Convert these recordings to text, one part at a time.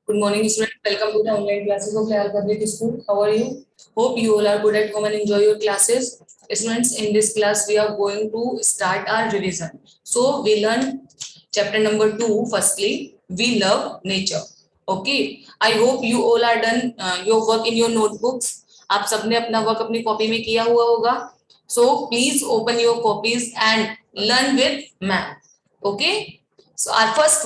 Good morning, students. Welcome to the online classes of Layal Public School. How are you? Hope you all are good at home and enjoy your classes. Students, in this class, we are going to start our revision. So, we learn chapter number 2. Firstly, we love nature. Okay. I hope you all are done your work in your notebooks. आप सबने अपना work अपनी copy में किया हुआ होगा. So, please open your copies and learn with ma'am. Okay. So our first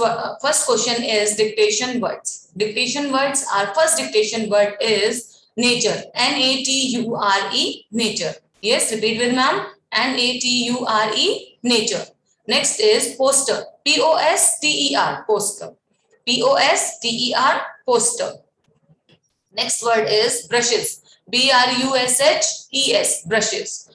question is dictation words. Dictation words. Our first dictation word is nature. Nature. Nature. Yes, repeat with ma'am. Nature. Nature. Next is poster. Poster. Poster. Poster. Poster. Next word is brushes. Brushes. Brushes.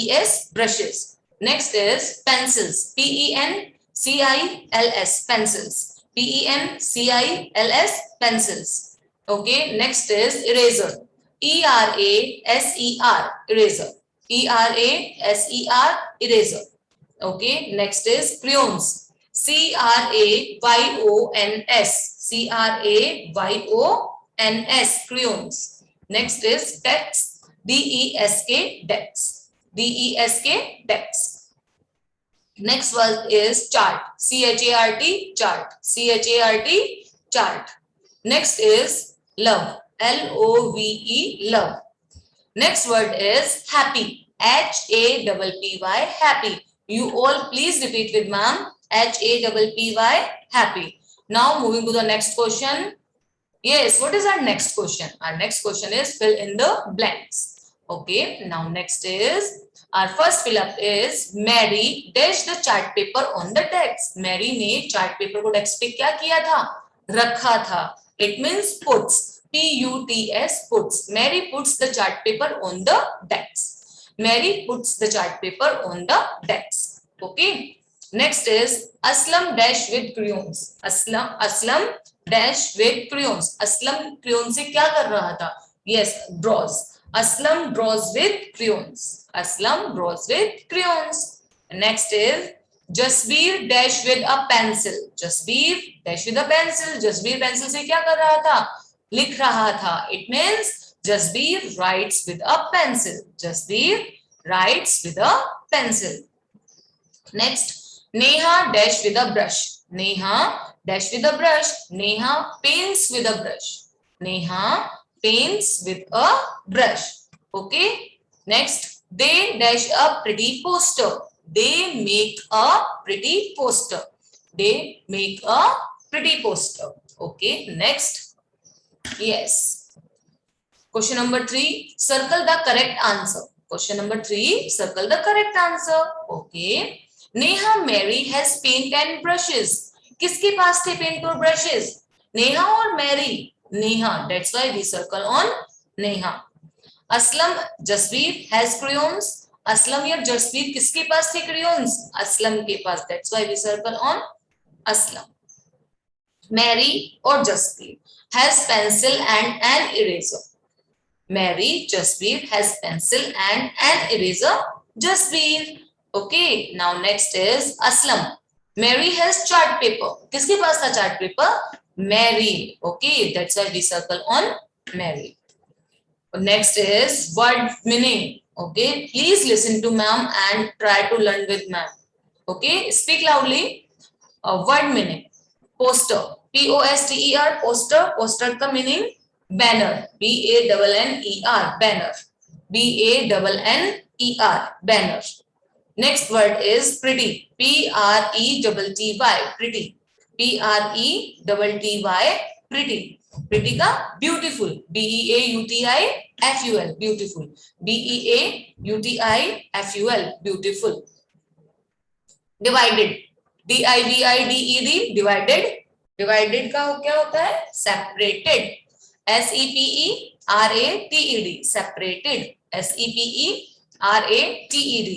Brushes. Brushes. Next is pencils. Pencils. Pencils. Pencils. Okay. Next is eraser. Eraser. Eraser. Eraser. Eraser. Okay. Next is crayons. Crayons. Crayons. Crayons. Next is desk. Desk. Desk. Desk. Next word is chart. Chart. Chart. Chart. Next is love. Love. Love. Next word is happy. Happy. Happy. You all please repeat with ma'am. Happy. Happy. Now moving to the next question. Yes, what is our next question? Our next question is fill in the blanks. Okay, now next is our first fill up is Mary dash the chart paper on the desk. Mary ने chart paper को desk पे क्या किया था? रखा था. It means puts. Puts. Puts. Mary puts the chart paper on the desk. Mary puts the chart paper on the desk. Okay. Next is Aslam dash with crayons. Aslam dash with crayons. Aslam crayon से क्या कर रहा था? Yes, draws. Aslam draws with crayons. Aslam draws with crayons. Next is Jasbir dash with a pencil. Jasbir dash with a pencil. Jasbir pencil से क्या कर रहा था? लिख रहा था. It means Jasbir writes with a pencil. Jasbir writes with a pencil. Next, Neha dash with a brush. Neha dash with a brush. Neha paints with a brush. Neha paints with a brush. Okay. Next, they dash a pretty poster. They make a pretty poster. They make a pretty poster. Okay. Next. Yes. Question number 3. Circle the correct answer. Question number 3. Circle the correct answer. Okay. Neha Mary has paint and brushes. किसके पास थे paint और brushes? Neha और Mary. Neha. That's why we circle on Neha. Aslam Jasveer has crayons. Aslam या जसवीर किसके पास थे crayons? Aslam के पास. That's why we circle on Aslam. Mary और Jasveer has pencil and an eraser. Mary Jasveer has pencil and an eraser. Jasveer. Okay, now next is Aslam. Mary has chart paper. किसके पास था chart paper? Mary. Okay, that's why we circle on Mary. Next is word meaning. Okay, please listen to ma'am and try to learn with ma'am. Okay, speak loudly. Word meaning. Poster. Poster. Poster. Poster का meaning banner. Banner. Banner. Banner. Banner. Next word is pretty. Pretty. Pretty. Pretty. Pretty. Pretty का beautiful. Beautiful. Beautiful. Beautiful. Beautiful. Divided. Divided. Divided. Divided का क्या होता है? Separated. Separated. Separated. Separated.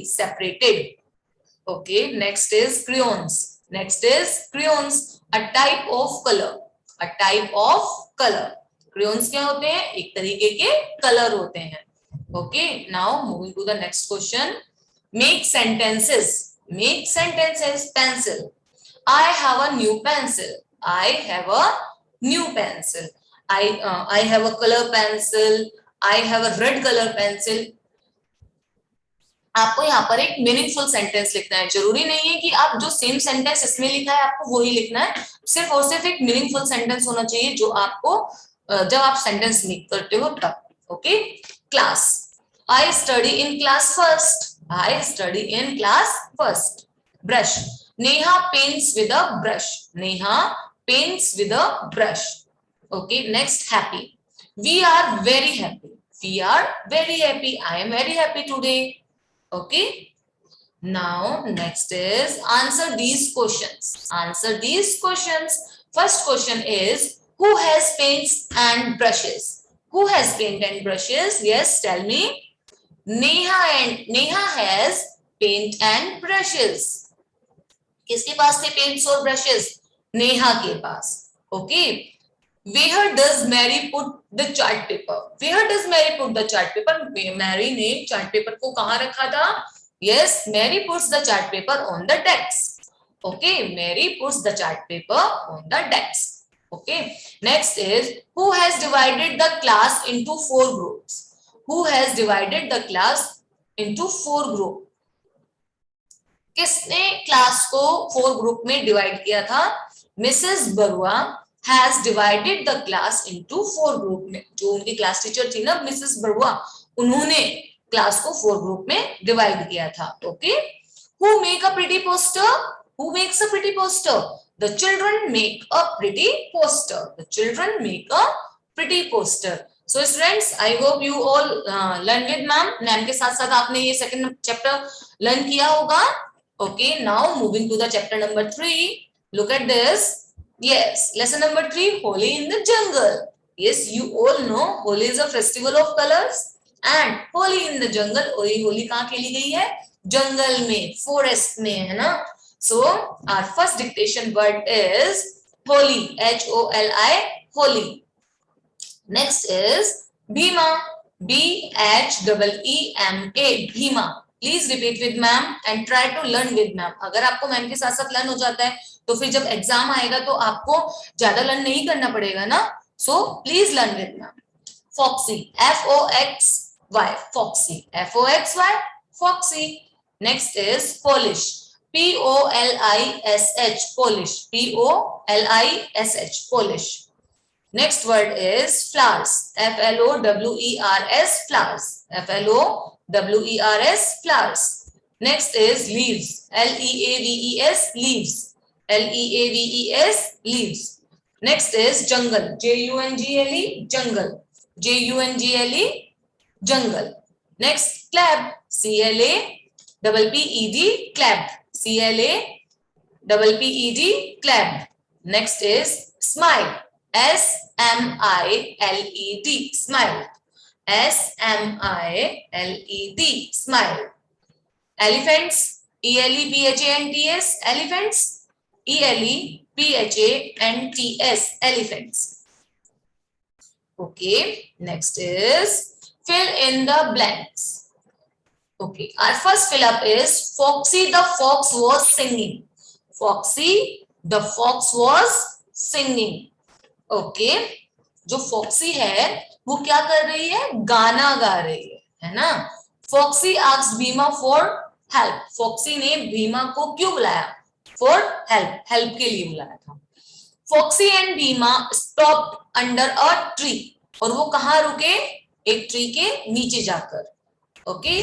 Separated. Okay, next is crayons. Next is crayons, a type of color. A type of color. Crayons क्या होते हैं? एक तरीके के color होते हैं. Okay, now moving to the next question. Make sentences. Make sentences. Pencil. I have a new pencil. I have a new pencil. I have a color pencil. I have a red color pencil. आपको यहाँ पर एक meaningful sentence लिखना है. जरूरी नहीं है कि आप जो सेम सेंटेंस इसमें लिखा है आपको वही लिखना है. सिर्फ और सिर्फ एक मीनिंगफुल सेंटेंस होना चाहिए जो आपको जब आप सेंटेंस लिख करते हो तब. Okay. Class. I study in class first. I study in class first. Brush. Neha paints with a brush. Neha paints with a brush. Okay, next, happy. We are very happy. We are very happy. I am very happy today. Okay. Now, next is answer these questions. Answer these questions. First question is, who has paints and brushes? Who has paint and brushes? Yes, tell me. Neha has paint and brushes. किसके पास थे paints और brushes? Neha के पास. Okay. Where does Mary put the chart paper? Where does Mary put the chart paper? Mary ने chart paper को कहाँ रखा था? Yes, Mary puts the chart paper on the desk. Okay, Mary puts the chart paper on the desk. Okay. Next is, who has divided the class into 4 groups? Who has divided the class into 4 group? किसने class को 4 group में divide किया था? Mrs Barua has divided the class into 4 group में. जो उनकी class teacher थी ना मिसेस बरुआ, उन्होंने क्लास को 4 ग्रुप में डिवाइड किया था. Okay. Who make a pretty poster? Who makes a pretty poster? The children make a pretty poster. The children make a pretty poster. So students, I hope you all learn with ma'am. Ma'am के साथ साथ आपने ये second chapter learn किया होगा. Okay, now moving to the chapter number 3. Look at this. Yes, lesson number 3, Holi in the jungle. Yes, you all know Holi is a festival of colors. And Holi in the jungle. Holi कहाँ खेली गई है? जंगल में, forest में, है ना? So our first dictation word is Holi. H-O-L-I. Holi. Next is Bhima. B-H-E-E-M-A. Bhima. Please repeat with ma'am and try to learn with ma'am. अगर आपको मैम के साथ साथ लर्न हो जाता है तो फिर जब एग्जाम आएगा तो आपको ज्यादा लर्न नहीं करना पड़ेगा ना. So please learn with ma'am. Foxy. F-O-X-Y. Foxy. F-O-X-Y. Foxy. Next is polish. P-O-L-I-S-H. Polish. P-O-L-I-S-H. Polish. Next word is flowers. F-L-O-W-E-R-S. Flowers. F-L-O-W-E-R-S. Flowers. Next is leaves. L-E-A-V-E-S. Leaves. L-E-A-V-E-S. Leaves. Next is jungle. J-U-N-G-L-E. Jungle. J-U-N-G-L-E. Jungle. Next, clap. C-L-A-P-P-E-D. Clap. C-L-A-P-P-E-D. Clap. Next is smile. S-M-I-L-E-D. Smile. S-M-I-L-E-D. Smile. Elephants. E-L-E-P-H-A-N-T-S. Elephants. E-L-E-P-H-A-N-T-S. Elephants. Okay. Next is fill in the blanks. Okay. Our first fill up is Foxy the fox was singing. Foxy the fox was singing. Okay. जो foxy है वो क्या कर रही है? गाना गा रही है ना. Foxy asked Bhima for help. Foxy ने भीमा को क्यों बुलाया? For help. हेल्प के लिए बुलाया था. Foxy and Bhima stopped under a tree. और वो कहाँ रुके? एक ट्री के नीचे जाकर. Okay.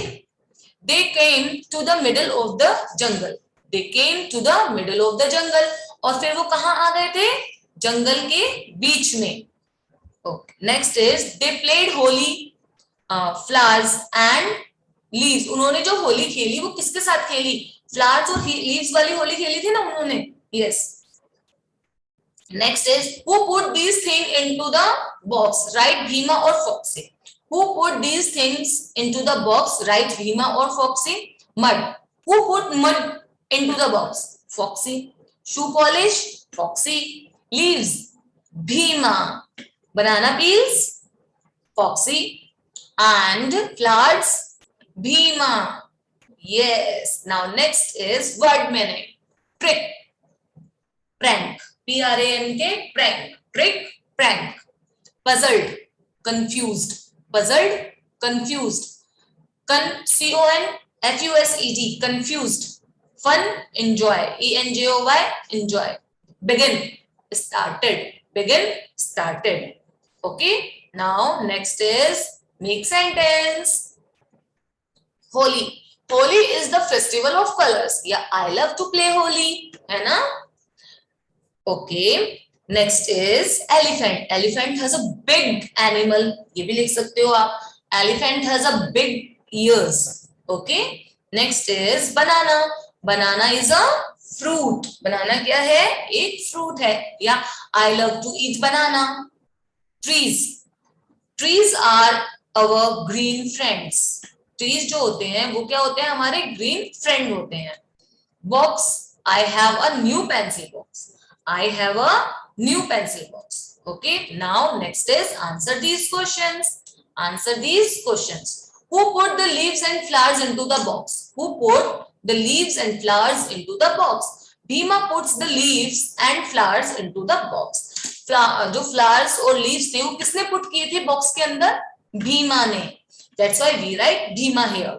They came to the middle of the jungle. They came to the middle of the jungle. और फिर वो कहाँ आ गए थे? जंगल के बीच में. Next is they played Holi flowers and leaves. उन्होंने जो होली खेली वो किसके साथ खेली? फ्लावर्स और लीव्स वाली होली खेली थी ना उन्होंने. Yes. Next is who put these thing into the box? Right Bhima और Foxy. Who put these things into the box? Right Bhima और Foxy. Mud. Who put mud into the box? Foxy. Shoe polish? Foxy. Leaves. Bhima. Banana peels? Foxy. And flowers? Bhima. Yes. Now next is word meaning. Trick. prank, P-R-A-N-K, prank, trick, prank. Puzzled, confused, puzzled, confused. C-O-N-F-U-S-E-D, confused. Fun, enjoy, E-N-J-O-Y, enjoy. Begin, started, begin, started. Okay, now next is make sentence. Holi. Holi is the festival of colors. Yeah, I love to play Holi, है ना? Okay. Next is elephant. Elephant has a big animal. ये भी लिख सकते हो आप. Elephant has a big ears. Okay. Next is banana. Banana is a fruit. Banana क्या है? एक fruit है. Yeah, I love to eat banana. Trees. Trees are our green friends. Trees जो होते हैं वो क्या होते हैं? हमारे green friend होते हैं. Box. I have a new pencil box. I have a new pencil box. Okay. Now next is answer these questions. Answer these questions. Who put the leaves and flowers into the box? Who put the leaves and flowers into the box? Bhima puts the leaves and flowers into the box. जो flowers और leaves थे वो किसने put किए थे box के अंदर? भीमा ने. That's why we write Bhima here.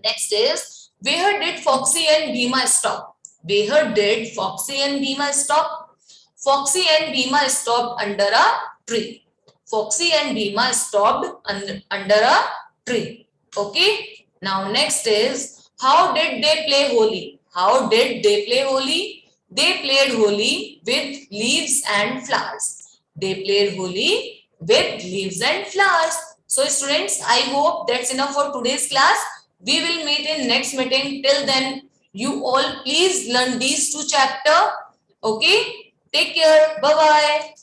Next is where did Foxy and Bhima stop? Where did Foxy and Bhima stop? Foxy and Bhima stopped under a tree. Foxy and Bhima stopped under a tree. Okay. Now next is how did they play Holi? How did they play Holi? They played Holi with leaves and flowers. They played Holi with leaves and flowers. So students, I hope that's enough for today's class. We will meet in next meeting. Till then, you all please learn these two chapters. Okay. Take care. Bye-bye.